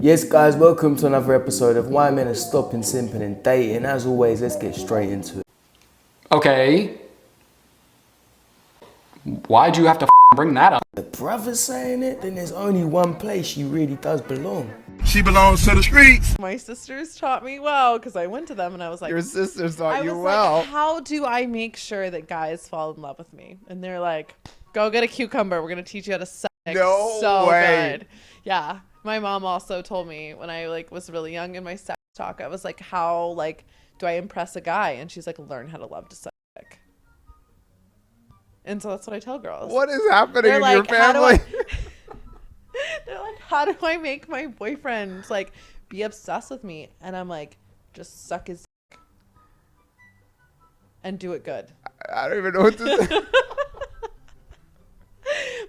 Yes guys, welcome to another episode of Why Men Are Stopping Simping and Dating. As always, let's get straight into it. Okay. Why'd you have to bring that up? The brother's saying it, then there's only one place she really does belong. She belongs to the streets. My sisters taught me well because I went to them and I was like, your sisters taught you like, well. how do I make sure that guys fall in love with me? And they're like, go get a cucumber. We're going to teach you how to suck. No so way. Good. Yeah. My mom also told me when I was really young in my sex talk, I was like, how do I impress a guy? And she's like, learn how to love to suck. And so that's what I tell girls. What is happening in like, your family? They're like, how do I make my boyfriend be obsessed with me? And I'm like, just suck his dick and do it good. I don't even know what to say.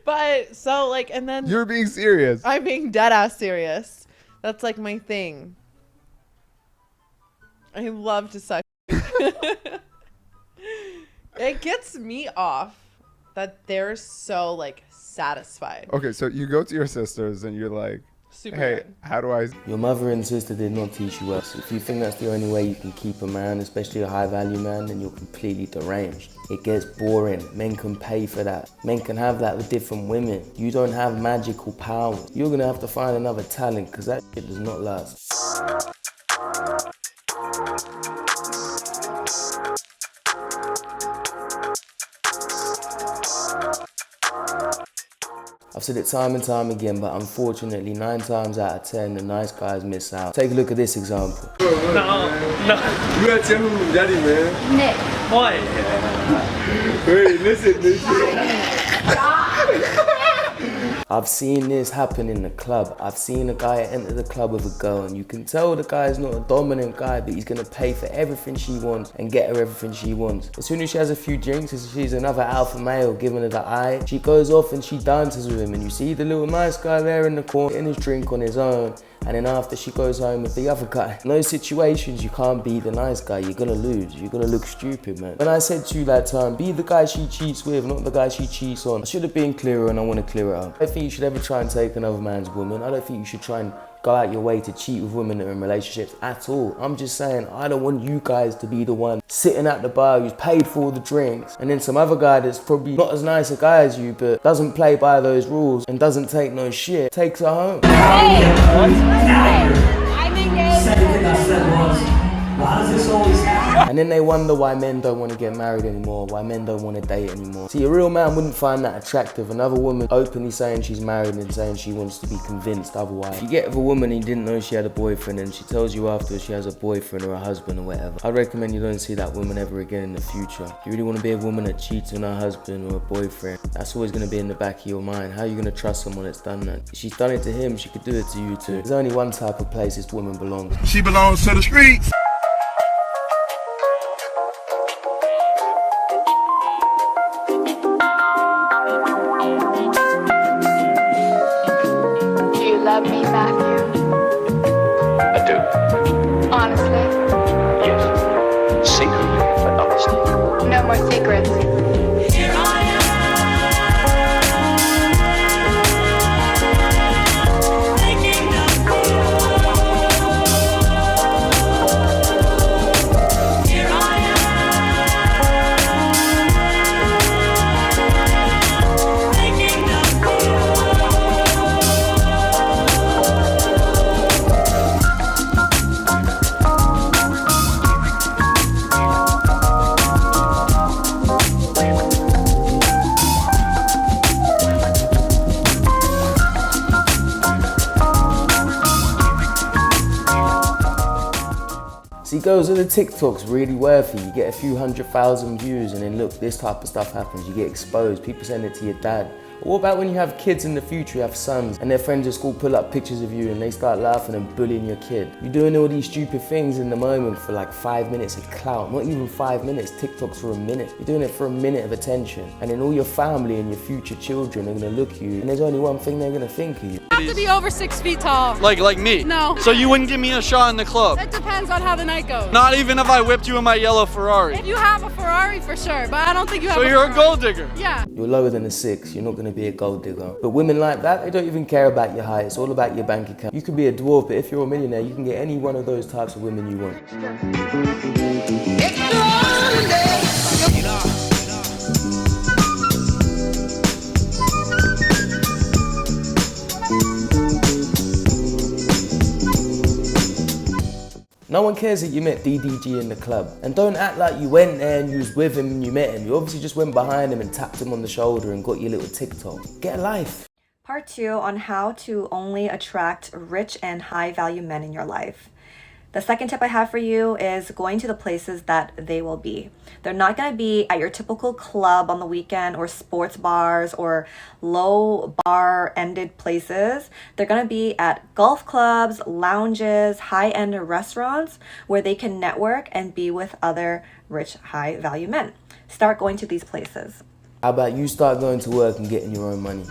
But so and then You're being serious. I'm being dead ass serious. That's my thing. I love to suck. It gets me off that they're so satisfied. Okay, so you go to your sisters and you're like, Super hey, good. how do I... Your mother and sister did not teach you well. So if you think that's the only way you can keep a man, especially a high value man, then you're completely deranged. It gets boring. Men can pay for that. Men can have that with different women. You don't have magical power. You're gonna have to find another talent because that shit does not last. I've said it time and time again, but unfortunately 9 times out of 10 the nice guys miss out. Take a look at this example. No. You gotta tell me who's daddy, man. Nick. Why? Hey, listen. I've seen this happen in the club. I've seen a guy enter the club with a girl and you can tell the guy is not a dominant guy, but he's gonna pay for everything she wants and get her everything she wants. As soon as she has a few drinks, as she's another alpha male giving her the eye, she goes off and she dances with him and you see the little nice guy there in the corner getting his drink on his own, and then after she goes home with the other guy. In those situations, you can't be the nice guy, you're gonna lose, you're gonna look stupid, man. When I said to you that time, be the guy she cheats with, not the guy she cheats on, I should have been clearer and I wanna clear it up. I don't think you should ever try and take another man's woman. I don't think you should try and go out your way to cheat with women that are in relationships at all. I'm just saying, I don't want you guys to be the one sitting at the bar who's paid for all the drinks, and then some other guy that's probably not as nice a guy as you, but doesn't play by those rules and doesn't take no shit, takes her home. Hey! I'm engaged. Second thing I said was, why does this always happen? And then they wonder why men don't want to get married anymore, why men don't want to date anymore. See, a real man wouldn't find that attractive. Another woman openly saying she's married and saying she wants to be convinced otherwise. If you get with a woman and you didn't know she had a boyfriend and she tells you afterwards she has a boyfriend or a husband or whatever, I'd recommend you don't see that woman ever again in the future. If you really want to be a woman that cheats on her husband or a boyfriend, that's always going to be in the back of your mind. How are you going to trust someone that's done that? If she's done it to him, she could do it to you too. There's only one type of place this woman belongs. She belongs to the streets. Love me, Matthew? I do. Honestly? Yes. Secretly, but honestly. No more secrets. Here I am. Making up for love. Here I am. Making up for love. See, girls, are the TikToks really worthy? You get a few 100,000 views and then look, this type of stuff happens. You get exposed, people send it to your dad. But what about when you have kids in the future, you have sons, and their friends at school pull up pictures of you and they start laughing and bullying your kid? You're doing all these stupid things in the moment for 5 minutes of clout, not even 5 minutes, TikToks for a minute. You're doing it for a minute of attention. And then all your family and your future children are gonna look at you and there's only one thing they're gonna think of you. You have to be over 6 feet tall. Like me? No. So you wouldn't give me a shot in the club? That depends on how the night goes. Not even if I whipped you in my yellow Ferrari? If you have a Ferrari, for sure, but I don't think you have So a you're Ferrari. a gold digger? Yeah. You're lower than a 6, you're not gonna to be a gold digger. But women like that, they don't even care about your height. It's all about your bank account. You can be a dwarf, but if you're a millionaire, you can get any one of those types of women you want. No one cares that you met DDG in the club. And don't act like you went there and you was with him and you met him. You obviously just went behind him and tapped him on the shoulder and got your little TikTok. Get a life. Part 2 on how to only attract rich and high value men in your life. The second tip I have for you is going to the places that they will be. They're not going to be at your typical club on the weekend or sports bars or low bar-ended places. They're going to be at golf clubs, lounges, high-end restaurants where they can network and be with other rich, high-value men. Start going to these places. How about you start going to work and getting your own money?